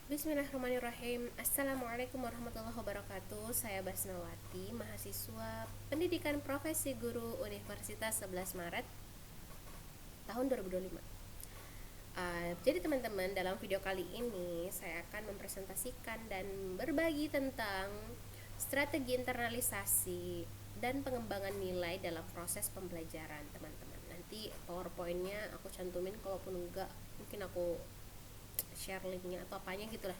Bismillahirrahmanirrahim. Assalamualaikum warahmatullahi wabarakatuh. Saya Basnawati, mahasiswa Pendidikan Profesi Guru Universitas 11 Maret tahun 2025. Jadi teman-teman, dalam video kali ini saya akan mempresentasikan dan berbagi tentang strategi internalisasi dan pengembangan nilai dalam proses pembelajaran, teman-teman. Nanti PowerPoint-nya aku cantumin, kalaupun enggak mungkin aku share linknya atau apanya gitu lah,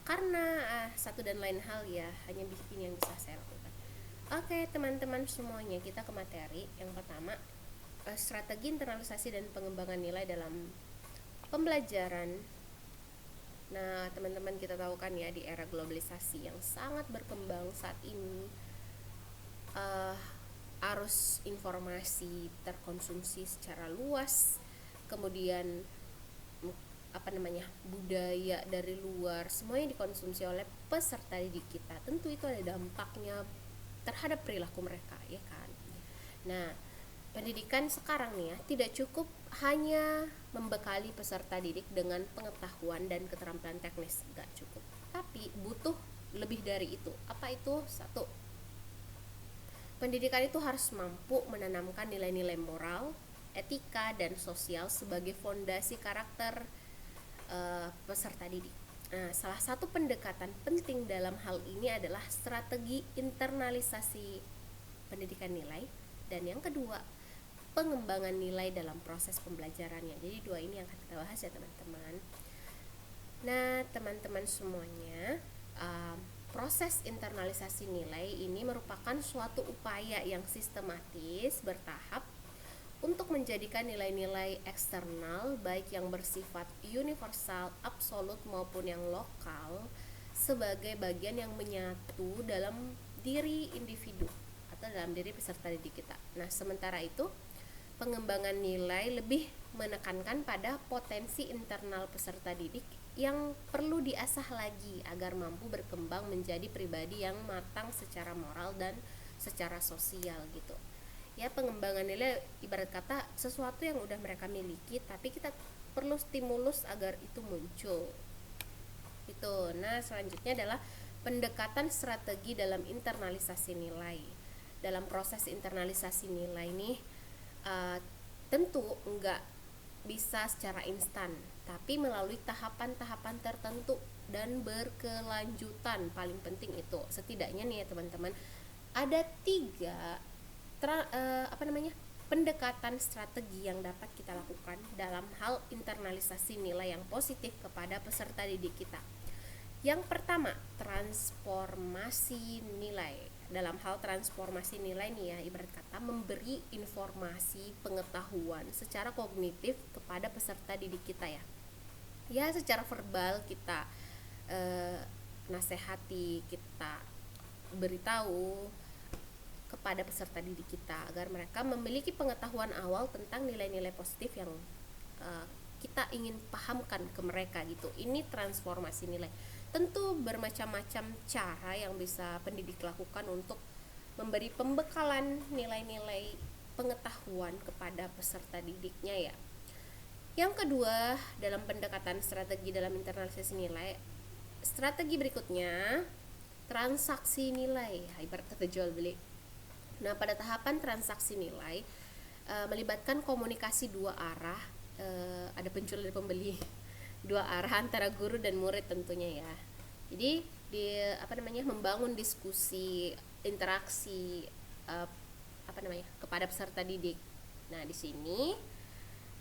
karena satu dan lain hal ya hanya bikin yang bisa saya lakukan. Oke teman-teman semuanya, kita ke materi. Yang pertama, strategi internalisasi dan pengembangan nilai dalam pembelajaran. Nah teman-teman, kita tahu kan ya, di era globalisasi yang sangat berkembang saat ini, arus informasi terkonsumsi secara luas, kemudian budaya dari luar semuanya dikonsumsi oleh peserta didik kita. Tentu itu ada dampaknya terhadap perilaku mereka, ya kan. Nah, pendidikan sekarang nih ya, tidak cukup hanya membekali peserta didik dengan pengetahuan dan keterampilan teknis, nggak cukup, tapi butuh lebih dari itu. Apa itu? Satu, pendidikan itu harus mampu menanamkan nilai-nilai moral, etika, dan sosial sebagai fondasi karakter peserta didik. Nah, salah satu pendekatan penting dalam hal ini adalah strategi internalisasi pendidikan nilai, dan yang kedua, pengembangan nilai dalam proses pembelajarannya. Jadi dua ini yang akan kita bahas ya teman-teman. Nah teman-teman semuanya, proses internalisasi nilai ini merupakan suatu upaya yang sistematis, bertahap, untuk menjadikan nilai-nilai eksternal baik yang bersifat universal, absolut maupun yang lokal sebagai bagian yang menyatu dalam diri individu atau dalam diri peserta didik kita. Nah, sementara itu pengembangan nilai lebih menekankan pada potensi internal peserta didik yang perlu diasah lagi agar mampu berkembang menjadi pribadi yang matang secara moral dan secara sosial gitu. Ya, pengembangan nilai ibarat kata sesuatu yang udah mereka miliki, tapi kita perlu stimulus agar itu muncul itu. Nah selanjutnya adalah pendekatan strategi dalam internalisasi nilai. Dalam proses internalisasi nilai nih, tentu enggak bisa secara instan, tapi melalui tahapan-tahapan tertentu dan berkelanjutan. Paling penting itu setidaknya nih ya teman-teman, ada 3 pendekatan strategi yang dapat kita lakukan dalam hal internalisasi nilai yang positif kepada peserta didik kita. Yang pertama, transformasi nilai. Dalam hal transformasi nilai nih ya, ibarat kata memberi informasi pengetahuan secara kognitif kepada peserta didik kita ya. Ya, secara verbal kita nasihati, kita beritahu kepada peserta didik kita agar mereka memiliki pengetahuan awal tentang nilai-nilai positif yang kita ingin pahamkan ke mereka gitu. Ini transformasi nilai. Tentu bermacam-macam cara yang bisa pendidik lakukan untuk memberi pembekalan nilai-nilai pengetahuan kepada peserta didiknya ya. Yang kedua, dalam pendekatan strategi dalam internalisasi nilai, strategi berikutnya transaksi nilai, ibarat kata jual beli. Nah, pada tahapan transaksi nilai melibatkan komunikasi dua arah, ada penjual dan pembeli, dua arah antara guru dan murid tentunya ya. Jadi membangun diskusi, interaksi kepada peserta didik. Nah, di sini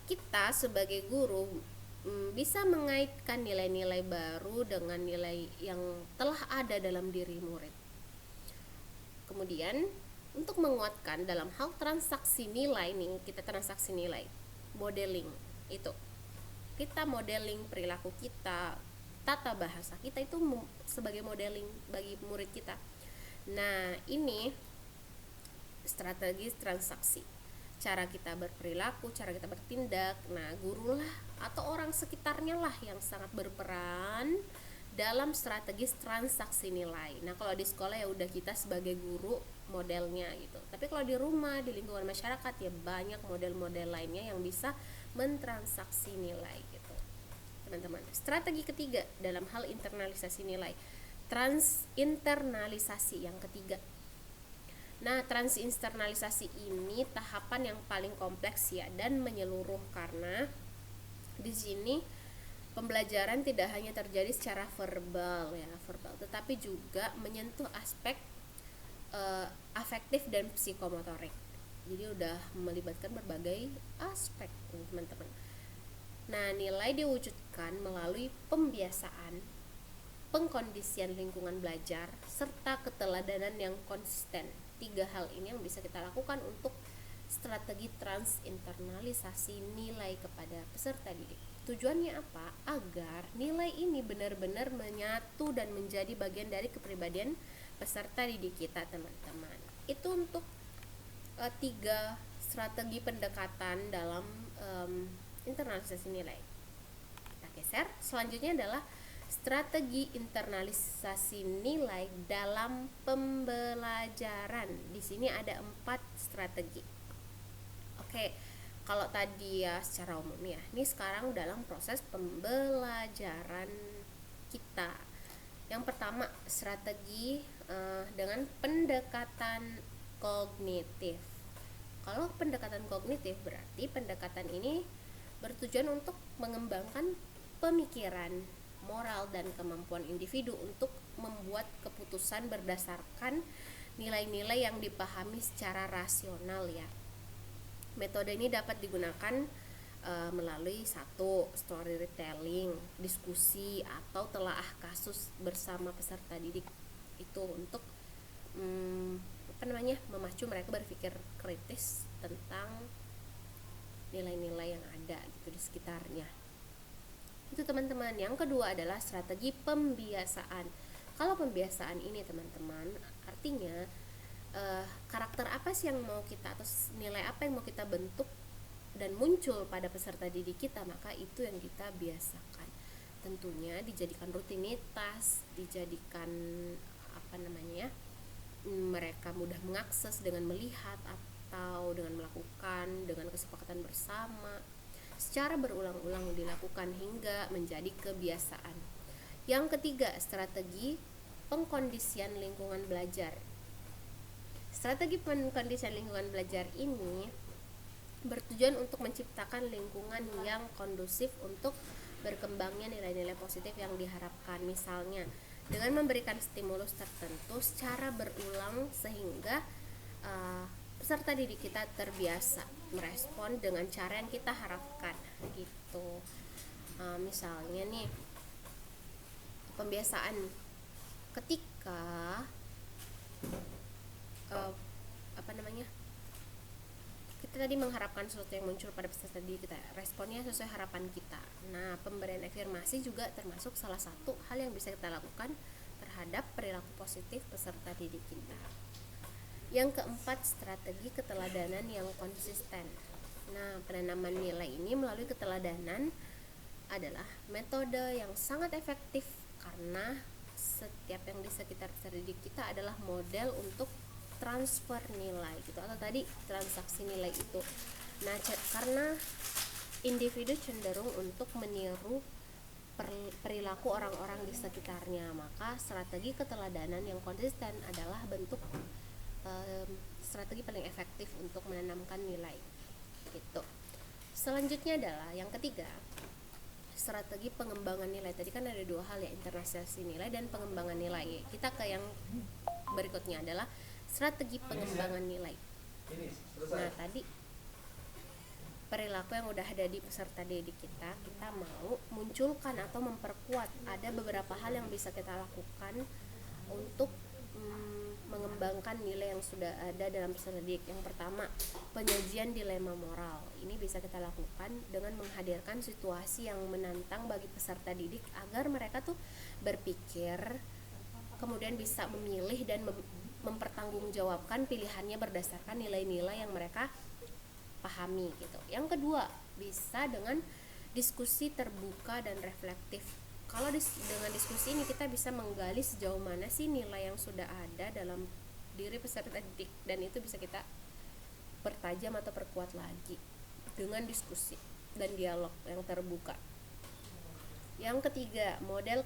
kita sebagai guru bisa mengaitkan nilai-nilai baru dengan nilai yang telah ada dalam diri murid. Kemudian untuk menguatkan dalam hal transaksi nilai nih, kita transaksi nilai, modeling itu, kita modeling perilaku kita, tata bahasa kita itu sebagai modeling bagi murid kita. Nah ini strategi transaksi, cara kita berperilaku, cara kita bertindak. Nah guru lah atau orang sekitarnya lah yang sangat berperan dalam strategi transaksi nilai. Nah kalau di sekolah ya udah kita sebagai guru modelnya gitu, tapi kalau di rumah, di lingkungan masyarakat ya banyak model-model lainnya yang bisa mentransaksi nilai gitu. teman-teman. Strategi ketiga dalam hal internalisasi nilai, transinternalisasi yang ketiga. Nah, transinternalisasi ini tahapan yang paling kompleks ya dan menyeluruh, karena di sini pembelajaran tidak hanya terjadi secara verbal, tetapi juga menyentuh aspek afektif dan psikomotorik. Jadi udah melibatkan berbagai aspek, teman-teman. Nah, nilai diwujudkan melalui pembiasaan, pengkondisian lingkungan belajar, serta keteladanan yang konsisten. 3 hal ini yang bisa kita lakukan untuk strategi transinternalisasi nilai kepada peserta didik. Tujuannya apa? Agar nilai ini benar-benar menyatu dan menjadi bagian dari kepribadian peserta didik kita, teman-teman. Itu untuk 3 strategi pendekatan dalam internalisasi nilai. Kita geser. Selanjutnya adalah strategi internalisasi nilai dalam pembelajaran. Di sini ada 4 strategi. Oke, kalau tadi ya secara umum ya, ini sekarang dalam proses pembelajaran kita. Yang pertama, strategi dengan pendekatan kognitif. Kalau pendekatan kognitif berarti pendekatan ini bertujuan untuk mengembangkan pemikiran, moral, dan kemampuan individu untuk membuat keputusan berdasarkan nilai-nilai yang dipahami secara rasional ya. Metode ini dapat digunakan melalui 1. Storytelling, diskusi, atau telaah kasus bersama peserta didik. Itu untuk memacu mereka berpikir kritis tentang nilai-nilai yang ada gitu di sekitarnya. Itu teman-teman. Yang kedua adalah strategi pembiasaan. Kalau pembiasaan ini teman-teman artinya karakter apa sih yang mau kita, atau nilai apa yang mau kita bentuk dan muncul pada peserta didik kita, maka itu yang kita biasakan. Tentunya dijadikan rutinitas, dijadikan mereka mudah mengakses dengan melihat atau dengan melakukan dengan kesepakatan bersama secara berulang-ulang dilakukan hingga menjadi kebiasaan. Yang ketiga, strategi pengkondisian lingkungan belajar. Strategi pengkondisian lingkungan belajar ini bertujuan untuk menciptakan lingkungan yang kondusif untuk berkembangnya nilai-nilai positif yang diharapkan. Misalnya dengan memberikan stimulus tertentu secara berulang sehingga peserta didik kita terbiasa merespon dengan cara yang kita harapkan gitu. Misalnya nih, pembiasaan ketika kita tadi mengharapkan sesuatu yang muncul pada peserta didik kita, responnya sesuai harapan kita. Nah, pemberian afirmasi juga termasuk salah satu hal yang bisa kita lakukan terhadap perilaku positif peserta didik kita. Yang keempat, strategi keteladanan yang konsisten. Nah, penanaman nilai ini melalui keteladanan adalah metode yang sangat efektif karena setiap yang di sekitar peserta didik kita adalah model untuk transfer nilai gitu, atau tadi transaksi nilai itu. Nah, karena individu cenderung untuk meniru perilaku orang-orang di sekitarnya, maka strategi keteladanan yang konsisten adalah bentuk strategi paling efektif untuk menanamkan nilai gitu. Selanjutnya adalah yang ketiga, strategi pengembangan nilai. Tadi kan ada 2 hal ya, internalisasi nilai dan pengembangan nilai. Kita ke yang berikutnya adalah strategi pengembangan nilai. Nah, tadi perilaku yang udah ada di peserta didik kita mau munculkan atau memperkuat. Ada beberapa hal yang bisa kita lakukan untuk mengembangkan nilai yang sudah ada dalam peserta didik. Yang pertama, penyajian dilema moral. Ini bisa kita lakukan dengan menghadirkan situasi yang menantang bagi peserta didik agar mereka tuh berpikir, kemudian bisa memilih dan mempertanggungjawabkan pilihannya berdasarkan nilai-nilai yang mereka pahami gitu. Yang kedua, bisa dengan diskusi terbuka dan reflektif. Kalau dengan diskusi ini kita bisa menggali sejauh mana sih nilai yang sudah ada dalam diri peserta didik, dan itu bisa kita pertajam atau perkuat lagi dengan diskusi dan dialog yang terbuka. Yang ketiga, model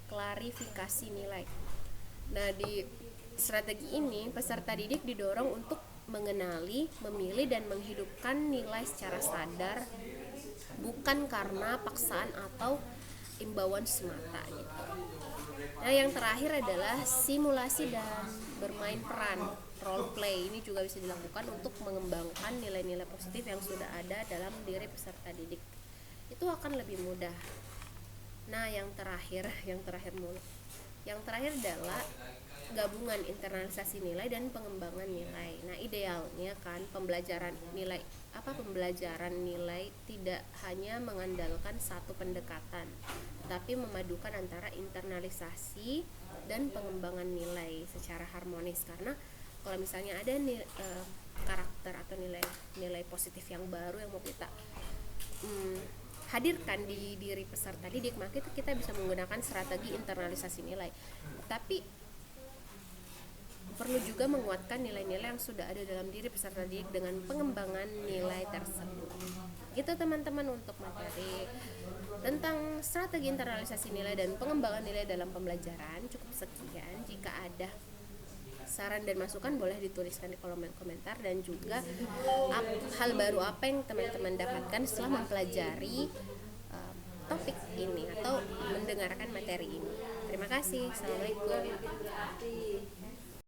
klarifikasi nilai. Nah, di strategi ini peserta didik didorong untuk mengenali, memilih, dan menghidupkan nilai secara sadar, bukan karena paksaan atau imbauan semata gitu. Nah, yang terakhir adalah simulasi dan bermain peran, role play. Ini juga bisa dilakukan untuk mengembangkan nilai-nilai positif yang sudah ada dalam diri peserta didik. Itu akan lebih mudah. Nah, yang terakhir adalah gabungan internalisasi nilai dan pengembangan nilai. Nah, idealnya kan pembelajaran nilai tidak hanya mengandalkan satu pendekatan, tapi memadukan antara internalisasi dan pengembangan nilai secara harmonis. Karena kalau misalnya ada karakter atau nilai positif yang baru yang mau kita hadirkan di diri peserta didik, maka itu kita bisa menggunakan strategi internalisasi nilai. Tapi perlu juga menguatkan nilai-nilai yang sudah ada dalam diri peserta didik dengan pengembangan nilai tersebut. Gitu teman-teman untuk materi tentang strategi internalisasi nilai dan pengembangan nilai dalam pembelajaran. Cukup sekian. Jika ada saran dan masukan boleh dituliskan di kolom komentar, dan juga hal baru apa yang teman-teman dapatkan setelah mempelajari topik ini atau mendengarkan materi ini. Terima kasih. Assalamualaikum.